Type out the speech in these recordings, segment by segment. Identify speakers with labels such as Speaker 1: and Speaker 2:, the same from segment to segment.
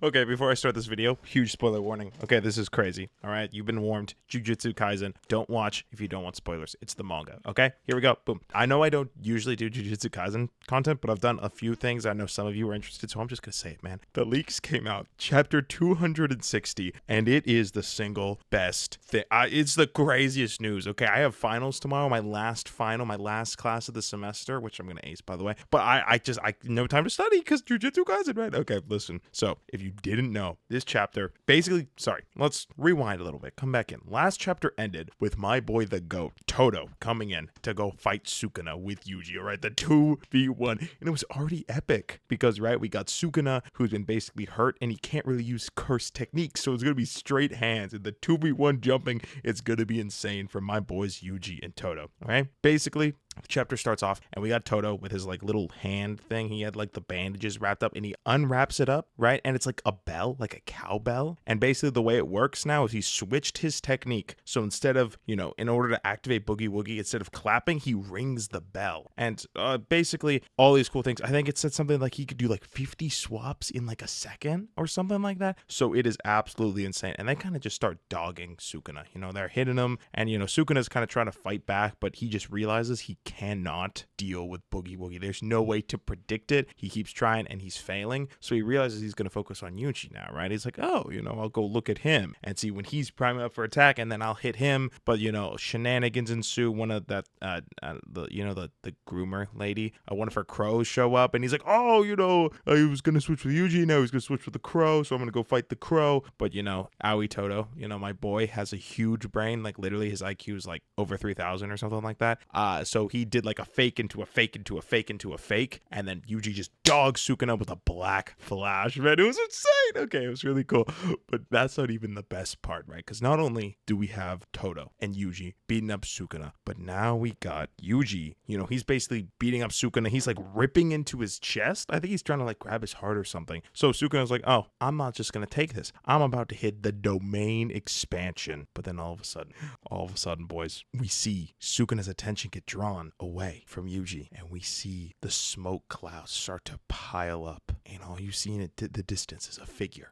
Speaker 1: Okay, before I start this video, huge spoiler warning. Okay, this is crazy. All right, you've been warned. Jujutsu Kaisen. Don't watch if you don't want spoilers. It's the manga. Okay, here we go. Boom. I know I don't usually do Jujutsu Kaisen content, but I've done a few things. I know some of you are interested, so I'm just gonna say it, man. The leaks came out, chapter 260, and it is the single best thing. It's the craziest news. Okay, I have finals tomorrow. My last final, my last class of the semester, which I'm gonna ace, by the way. But I no time to study because Jujutsu Kaisen, right? Okay, listen. So if you didn't know, this chapter basically, sorry, let's rewind a little bit. Come back in. Last chapter ended with my boy the GOAT, Todo, coming in to go fight Sukuna with Yuji. All right, the 2v1, and it was already epic because, right, we got Sukuna who's been basically hurt and he can't really use curse techniques, so it's gonna be straight hands. And the 2v1 jumping, it's gonna be insane for my boys Yuji and Todo. All right, basically. The chapter starts off and we got Todo with his like little hand thing. He had like the bandages wrapped up and he unwraps it up, right? And it's like a bell, like a cowbell. And basically the way it works now is he switched his technique. So instead of, in order to activate Boogie Woogie, instead of clapping, he rings the bell. And basically all these cool things. I think it said something like he could do like 50 swaps in like a second or something like that. So it is absolutely insane. And they kind of just start dogging Sukuna. They're hitting him and, Sukuna's kind of trying to fight back, but he just realizes he cannot deal with Boogie Woogie. There's no way to predict it. He keeps trying and he's failing. So he realizes he's going to focus on Yuji now, right? He's like, oh, I'll go look at him and see when he's priming up for attack and then I'll hit him. But, shenanigans ensue. One of that, the groomer lady, one of her crows show up and he's like, oh, he was going to switch with Yuji. Now he's going to switch with the crow. So I'm going to go fight the crow. But, Aoi Todo, my boy has a huge brain. Like literally his IQ is like over 3,000 or something like that. So he did like a fake into a fake into a fake into a fake, and then Yuji just dogs Sukuna with a black flash, man. It was insane. Okay, it was really cool. But that's not even the best part, right? Because not only do we have Todo and Yuji beating up Sukuna, but now we got Yuji, he's basically beating up Sukuna. He's like ripping into his chest. I think he's trying to like grab his heart or something. So Sukuna's like, oh, I'm not just gonna take this. I'm about to hit the domain expansion. But then all of a sudden, boys, we see Sukuna's attention get drawn away from Yuji, and we see the smoke clouds start to pile up, and all you see in the distance is a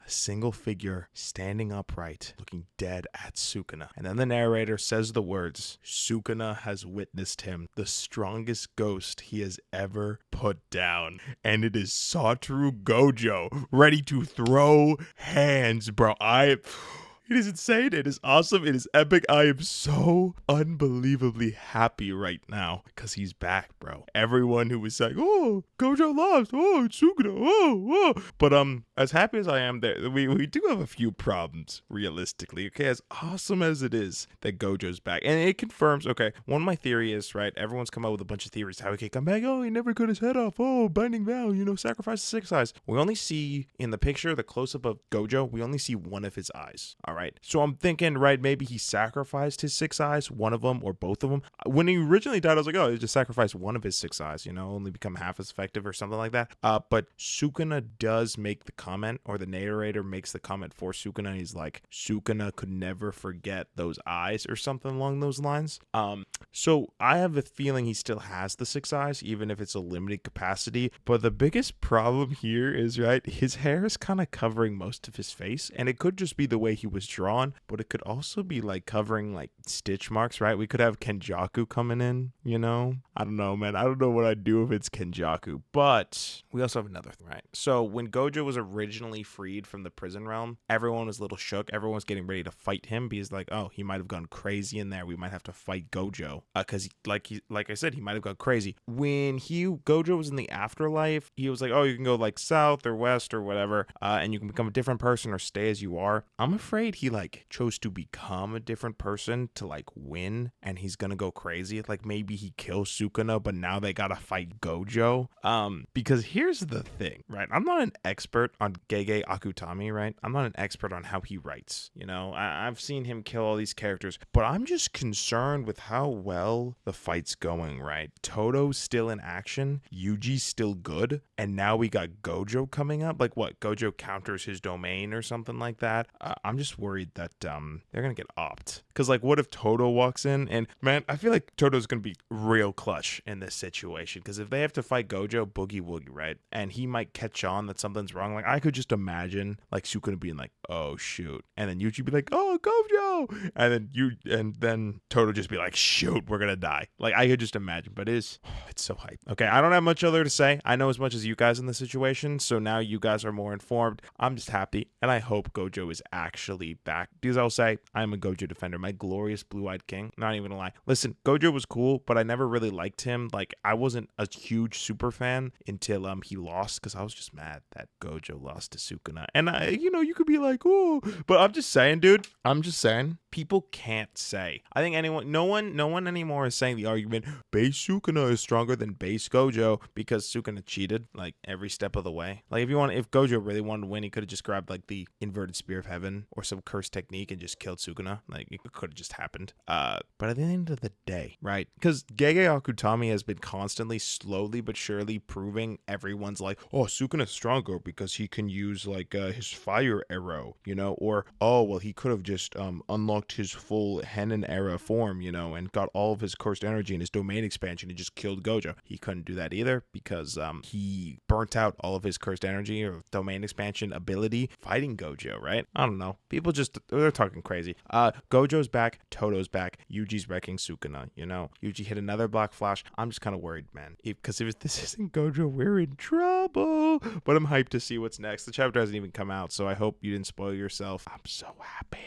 Speaker 1: single figure standing upright, looking dead at Sukuna. And then the narrator says the words, Sukuna has witnessed him, the strongest ghost he has ever put down, and it is Satoru Gojo, ready to throw hands, bro. It is insane. It is awesome. It is epic. I am so unbelievably happy right now because he's back, bro. Everyone who was like, oh, Gojo lost. Oh, it's Sukuna. Oh. But as happy as I am, we do have a few problems, realistically. Okay, as awesome as it is that Gojo's back. And it confirms, okay, one of my theories is, right, everyone's come out with a bunch of theories how he can come back. Oh, he never cut his head off. Oh, binding vow, sacrifice the 6 eyes. We only see in the picture, the close-up of Gojo, we only see one of his eyes. All right. So I'm thinking, right, maybe he sacrificed his 6 eyes, one of them or both of them. When he originally died, I was like, oh, he just sacrificed one of his 6 eyes, only become half as effective or something like that. But Sukuna does make the comment, or the narrator makes the comment for Sukuna. And he's like, Sukuna could never forget those eyes or something along those lines. So I have a feeling he still has the 6 eyes, even if it's a limited capacity. But the biggest problem here is, right, his hair is kind of covering most of his face, and it could just be the way he was drawn, but it could also be like covering like stitch marks, right? We could have Kenjaku coming in, I don't know, man. I don't know what I'd do if it's Kenjaku, but we also have another thing, right? So when Gojo was originally freed from the prison realm, everyone was a little shook. Everyone was getting ready to fight him because like, oh, he might have gone crazy in there. We might have to fight Gojo because like I said, he might have gone crazy. When Gojo was in the afterlife, he was like, oh, you can go like south or west or whatever, and you can become a different person or stay as you are. I'm afraid he like chose to become a different person to like win, and he's gonna go crazy. Like maybe he kills Sukuna, but now they gotta fight Gojo. Because here's the thing, right? I'm not an expert on Gege Akutami, right? I'm not an expert on how he writes. I've seen him kill all these characters, but I'm just concerned with how well the fight's going, right? Todo's still in action, Yuji's still good, and now we got Gojo coming up. Like what? Gojo counters his domain or something like that. I'm just worried that they're gonna get opt. Because like, what if Todo walks in? And man, I feel like Todo's gonna be real close clutch in this situation, because if they have to fight Gojo, Boogie Woogie, right, and he might catch on that something's wrong, like I could just imagine like Sukuna being like, oh shoot, and then Yuji be like, oh Gojo, and then Todo just be like, shoot, we're gonna die. Like I could just imagine, but it's so hype. Okay, I don't have much other to say. I know as much as you guys in the situation, so now you guys are more informed. I'm just happy, and I hope Gojo is actually back, because I'll say I'm a Gojo defender. My glorious blue-eyed king. Not even gonna lie. Listen, Gojo was cool, but I never really liked him. Like I wasn't a huge super fan until he lost, because I was just mad that Gojo lost to Sukuna. And you could be like, oh, but I'm just saying, dude. I'm just saying, people can't say. I think no one anymore is saying the argument base Sukuna is stronger than base Gojo because Sukuna cheated like every step of the way. Like if Gojo really wanted to win, he could have just grabbed like the inverted spear of heaven or some cursed technique and just killed Sukuna. Like it could have just happened. But at the end of the day, right? Because Gege Akutami has been constantly, slowly but surely proving everyone's like, oh, Sukuna's stronger because he can use like his fire arrow, or oh well, he could have just unlocked his full Henin era form, and got all of his cursed energy and his domain expansion and just killed Gojo. He couldn't do that either because he burnt out all of his cursed energy or domain expansion ability fighting Gojo, right? I don't know. People they're talking crazy. Gojo's back, Todo's back, Yuji's wrecking Sukuna, Yuji hit another Black Flash. I'm just kind of worried, man. Because if this isn't Gojo, we're in trouble. But I'm hyped to see what's next. The chapter hasn't even come out, so I hope you didn't spoil yourself. I'm so happy.